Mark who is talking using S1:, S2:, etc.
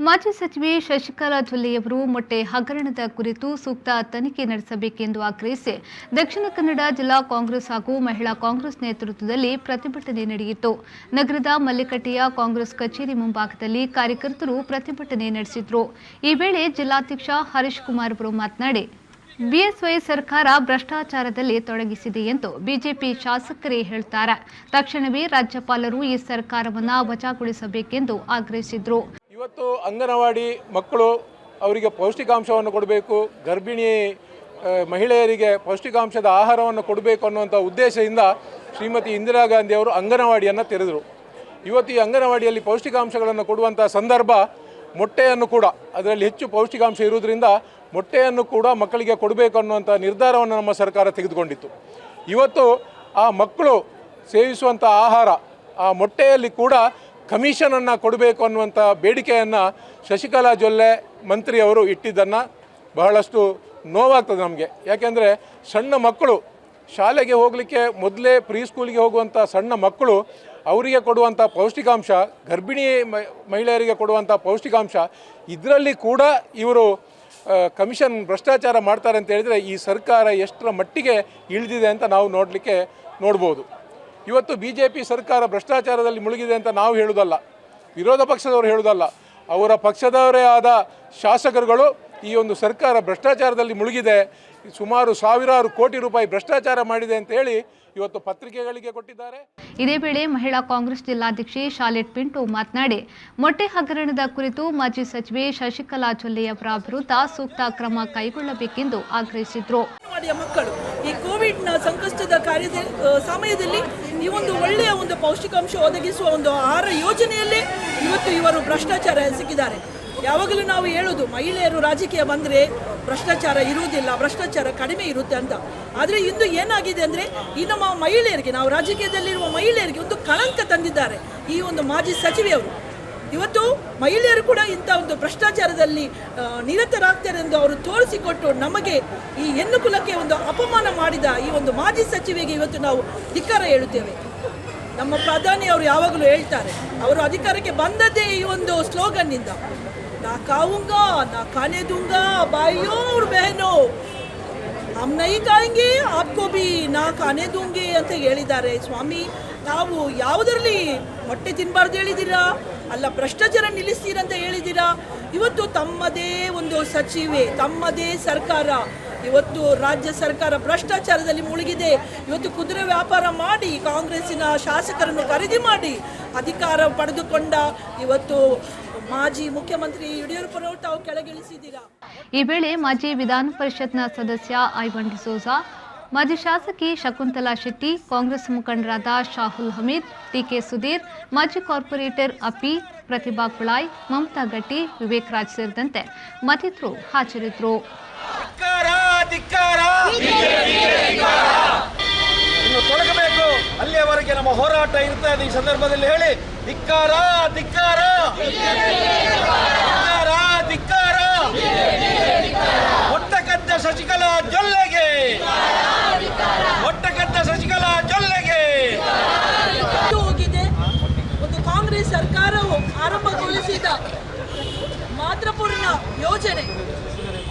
S1: ಮಾಜಿ ಸಚಿವೆ ಶಶಿಕಲಾ ಜೊಲ್ಲೆಯವರು ಮೊಟ್ಟೆ ಹಗರಣದ ಕುರಿತು ಸೂಕ್ತ ತನಿಖೆ ನಡೆಸಬೇಕೆಂದು ಆಗ್ರಹಿಸಿ ದಕ್ಷಿಣ ಕನ್ನಡ ಜಿಲ್ಲಾ ಕಾಂಗ್ರೆಸ್ ಹಾಗೂ ಮಹಿಳಾ ಕಾಂಗ್ರೆಸ್ ನೇತೃತ್ವದಲ್ಲಿ ಪ್ರತಿಭಟನೆ ನಡೆಯಿತು. ನಗರದ ಮಲ್ಲಿಕಟ್ಟೆಯ ಕಾಂಗ್ರೆಸ್ ಕಚೇರಿ ಮುಂಭಾಗದಲ್ಲಿ ಕಾರ್ಯಕರ್ತರು ಪ್ರತಿಭಟನೆ ನಡೆಸಿದರು. ಈ ವೇಳೆ ಜಿಲ್ಲಾಧ್ಯಕ್ಷ ಹರೀಶ್ ಕುಮಾರ್ ಅವರು ಮಾತನಾಡಿ, ಬಿಎಸ್ವೈ ಸರ್ಕಾರ ಭ್ರಷ್ಟಾಚಾರದಲ್ಲಿ ತೊಡಗಿಸಿದೆ ಎಂದು ಬಿಜೆಪಿ ಶಾಸಕರೇ ಹೇಳ್ತಾರೆ. ತಕ್ಷಣವೇ ರಾಜ್ಯಪಾಲರು ಈ ಸರ್ಕಾರವನ್ನು ವಜಾಗೊಳಿಸಬೇಕೆಂದು ಆಗ್ರಹಿಸಿದರು.
S2: ಇವತ್ತು ಅಂಗನವಾಡಿ ಮಕ್ಕಳು ಅವರಿಗೆ ಪೌಷ್ಟಿಕಾಂಶವನ್ನು ಕೊಡಬೇಕು, ಗರ್ಭಿಣಿ ಮಹಿಳೆಯರಿಗೆ ಪೌಷ್ಟಿಕಾಂಶದ ಆಹಾರವನ್ನು ಕೊಡಬೇಕು ಅನ್ನುವಂಥ ಉದ್ದೇಶದಿಂದ ಶ್ರೀಮತಿ ಇಂದಿರಾ ಗಾಂಧಿ ಅವರು ಅಂಗನವಾಡಿಯನ್ನು ತೆರೆದರು. ಇವತ್ತು ಈ ಅಂಗನವಾಡಿಯಲ್ಲಿ ಪೌಷ್ಟಿಕಾಂಶಗಳನ್ನು ಕೊಡುವಂಥ ಸಂದರ್ಭ ಮೊಟ್ಟೆಯನ್ನು ಕೂಡ ಅದರಲ್ಲಿ ಹೆಚ್ಚು ಪೌಷ್ಟಿಕಾಂಶ ಇರುವುದರಿಂದ ಮೊಟ್ಟೆಯನ್ನು ಕೂಡ ಮಕ್ಕಳಿಗೆ ಕೊಡಬೇಕು ಅನ್ನುವಂಥ ನಿರ್ಧಾರವನ್ನು ನಮ್ಮ ಸರ್ಕಾರ ತೆಗೆದುಕೊಂಡಿತ್ತು. ಇವತ್ತು ಆ ಮಕ್ಕಳು ಸೇವಿಸುವಂಥ ಆಹಾರ ಆ ಮೊಟ್ಟೆಯಲ್ಲಿ ಕೂಡ ಕಮಿಷನನ್ನು ಕೊಡಬೇಕು ಅನ್ನುವಂಥ ಬೇಡಿಕೆಯನ್ನು ಶಶಿಕಲಾ ಜೊಲ್ಲೆ ಮಂತ್ರಿಯವರು ಇಟ್ಟಿದ್ದನ್ನು ಬಹಳಷ್ಟು ನೋವಾಗ್ತದೆ ನಮಗೆ. ಯಾಕೆಂದರೆ ಸಣ್ಣ ಮಕ್ಕಳು ಶಾಲೆಗೆ ಹೋಗಲಿಕ್ಕೆ ಮೊದಲೇ ಪ್ರೀ ಸ್ಕೂಲಿಗೆ ಹೋಗುವಂಥ ಸಣ್ಣ ಮಕ್ಕಳು ಅವರಿಗೆ ಕೊಡುವಂಥ ಪೌಷ್ಟಿಕಾಂಶ, ಗರ್ಭಿಣಿ ಮಹಿಳೆಯರಿಗೆ ಕೊಡುವಂಥ ಪೌಷ್ಟಿಕಾಂಶ, ಇದರಲ್ಲಿ ಕೂಡ ಇವರು ಕಮಿಷನ್ ಭ್ರಷ್ಟಾಚಾರ ಮಾಡ್ತಾರೆ ಅಂತ ಹೇಳಿದರೆ ಈ ಸರ್ಕಾರ ಎಷ್ಟರ ಮಟ್ಟಿಗೆ ಇಳಿದಿದೆ ಅಂತ ನಾವು ನೋಡ್ಬೋದು. ಇವತ್ತು BJP ಸರ್ಕಾರ ಭ್ರಷ್ಟಾಚಾರದಲ್ಲಿ ಮುಳುಗಿದೆ ಅಂತ ನಾವು ಹೇಳುವುದಲ್ಲ, ವಿರೋಧ ಪಕ್ಷದವರು ಹೇಳುವುದಲ್ಲ, ಅವರ ಪಕ್ಷದವರೇ ಆದ ಶಾಸಕರುಗಳು ಈ ಒಂದು ಸರ್ಕಾರ ಭ್ರಷ್ಟಾಚಾರದಲ್ಲಿ ಮುಳುಗಿದೆ, ಸುಮಾರು ಸಾವಿರಾರು ಕೋಟಿ ರೂಪಾಯಿ ಭ್ರಷ್ಟಾಚಾರ ಮಾಡಿದೆ ಅಂತ ಹೇಳಿ ಇವತ್ತು ಪತ್ರಿಕೆಗಳಿಗೆ ಕೊಟ್ಟಿದ್ದಾರೆ.
S1: ಇದೇ ವೇಳೆ ಮಹಿಳಾ ಕಾಂಗ್ರೆಸ್ ಜಿಲ್ಲಾಧ್ಯಕ್ಷೆ ಶಾಲೆಟ್ ಪಿಂಟು ಮಾತನಾಡಿ, ಮೊಟ್ಟೆ ಹಗರಣದ ಕುರಿತು ಮಾಜಿ ಸಚಿವೆ ಶಶಿಕಲಾ ಜೊಲ್ಲೆಯವರ ವಿರುದ್ಧ ಸೂಕ್ತ ಕ್ರಮ ಕೈಗೊಳ್ಳಬೇಕೆಂದು ಆಗ್ರಹಿಸಿದರು.
S3: ಮಕ್ಕಳು ಈ ಕೋವಿಡ್ನ ಸಂಕಷ್ಟದ ಸಮಯದಲ್ಲಿ ಈ ಒಂದು ಒಳ್ಳೆಯ ಒಂದು ಪೌಷ್ಟಿಕಾಂಶ ಒದಗಿಸುವ ಒಂದು ಆಹಾರ ಯೋಜನೆಯಲ್ಲೇ ಇವತ್ತು ಇವರು ಭ್ರಷ್ಟಾಚಾರ ಎಸಗಿದ್ದಾರೆ. ಯಾವಾಗಲೂ ನಾವು ಹೇಳೋದು ಮಹಿಳೆಯರು ರಾಜಕೀಯ ಬಂದರೆ ಭ್ರಷ್ಟಾಚಾರ ಇರುವುದಿಲ್ಲ, ಭ್ರಷ್ಟಾಚಾರ ಕಡಿಮೆ ಇರುತ್ತೆ ಅಂತ. ಆದರೆ ಇಂದು ಏನಾಗಿದೆ ಅಂದರೆ ಈ ನಮ್ಮ ಮಹಿಳೆಯರಿಗೆ, ನಾವು ರಾಜಕೀಯದಲ್ಲಿರುವ ಮಹಿಳೆಯರಿಗೆ ಒಂದು ಕಳಂಕ ತಂದಿದ್ದಾರೆ ಈ ಒಂದು ಮಾಜಿ ಸಚಿವೆಯವರು. ಇವತ್ತು ಮಹಿಳೆಯರು ಕೂಡ ಇಂಥ ಒಂದು ಭ್ರಷ್ಟಾಚಾರದಲ್ಲಿ ನಿರತರಾಗ್ತಾರೆ ಎಂದು ಅವರು ತೋರಿಸಿಕೊಟ್ಟು ನಮಗೆ ಈ ಹೆಣ್ಣು ಕುಲಕ್ಕೆ ಒಂದು ಅಪಮಾನ ಮಾಡಿದ ಈ ಒಂದು ಮಾಜಿ ಸಚಿವೆಗೆ ಇವತ್ತು ನಾವು ಧಿಕ್ಕಾರ ಹೇಳುತ್ತೇವೆ. ನಮ್ಮ ಪ್ರಧಾನಿ ಅವರು ಯಾವಾಗಲೂ ಹೇಳ್ತಾರೆ, ಅವರು ಅಧಿಕಾರಕ್ಕೆ ಬಂದದ್ದೇ ಈ ಒಂದು ಸ್ಲೋಗನ್ನಿಂದ, ನಾ ಕಾವುಂಗಾ ನಾ ಖಾನೆ दूंगा भाइयों और बहनों हम नहीं खाएंगे आपको भी ನಾ ಖಾನೆ दूंगे ಅಂತ ಹೇಳಿದ್ದಾರೆ. ಸ್ವಾಮಿ, ನಾವು ಯಾವುದರಲ್ಲಿ ಮೊಟ್ಟೆ ತಿನ್ನಬಾರ್ದು ಹೇಳಿದ್ದೀರಾ, ಅಲ್ಲ ಭ್ರಷ್ಟಾಚಾರ ನಿಲ್ಲಿಸ್ತೀರಂತ ಹೇಳಿದ್ದೀರಾ. ಇವತ್ತು ತಮ್ಮದೇ ಒಂದು ಸಚಿವೆ, ತಮ್ಮದೇ ಸರ್ಕಾರ, ಇವತ್ತು ರಾಜ್ಯ ಸರ್ಕಾರ ಭ್ರಷ್ಟಾಚಾರದಲ್ಲಿ ಮುಳುಗಿದೆ. ಇವತ್ತು ಕುದುರೆ ವ್ಯಾಪಾರ ಮಾಡಿ ಕಾಂಗ್ರೆಸ್ಸಿನ ಶಾಸಕರನ್ನು ಖರೀದಿ ಮಾಡಿ ಅಧಿಕಾರ ಪಡೆದುಕೊಂಡ ಇವತ್ತು ಮಾಜಿ ಮುಖ್ಯಮಂತ್ರಿ ಯಡಿಯೂರಪ್ಪನವರು ತಾವು ಕೆಳಗಿಳಿಸಿದ್ದೀರಾ.
S1: ಈ ವೇಳೆ ಮಾಜಿ ವಿಧಾನ ಪರಿಷತ್ನ ಸದಸ್ಯ ಐವನ್ ಡಿಸೋಜಾ, ಮಾಜಿ ಶಾಸಕಿ ಶಕುಂತಲಾ ಶೆಟ್ಟಿ, ಕಾಂಗ್ರೆಸ್ ಮುಖಂಡರಾದ ಶಾಹುಲ್ ಹಮೀದ್, ಟಿಕೆ ಸುಧೀರ್, ಮಾಜಿ ಕಾರ್ಪೊರೇಟರ್ ಅಪಿ, ಪ್ರತಿಭಾ ಕುಳಾಯ್, ಮಮತಾ ಗಟ್ಟಿ, ವಿವೇಕ್ ರಾಜ್ ಸೇರಿದಂತೆ ಮತ್ತಿತರರು ಹಾಜರಿದ್ದರು.
S4: ಇನ್ನು ತೊಡಗಬೇಕು, ಅಲ್ಲಿಯವರೆಗೆ ನಮ್ಮ ಹೋರಾಟ ಇರ್ತದೆ. ಈ ಸಂದರ್ಭದಲ್ಲಿ ಹೇಳಿ, ಧಿಕ್ಕಾರ ಧಿಕ್ಕಾರ ಧಿಕ್ಕಾರ ಧಿಕ್ಕಾರ, ಹೊಟ್ಟಕದ್ದ ಶಶಿಕಲಾ ಜೊಲ್ಲೆಗೆ, ಹೊಟ್ಟಕದ್ದ ಶಶಿಕಲಾ ಜೊಲ್ಲೆಗೆ.
S3: ಹೋಗಿದೆ ಒಂದು ಕಾಂಗ್ರೆಸ್ ಸರ್ಕಾರವು ಆರಂಭಗೊಳಿಸಿದ ಮಾತೃಪೂರ್ಣ ಯೋಜನೆ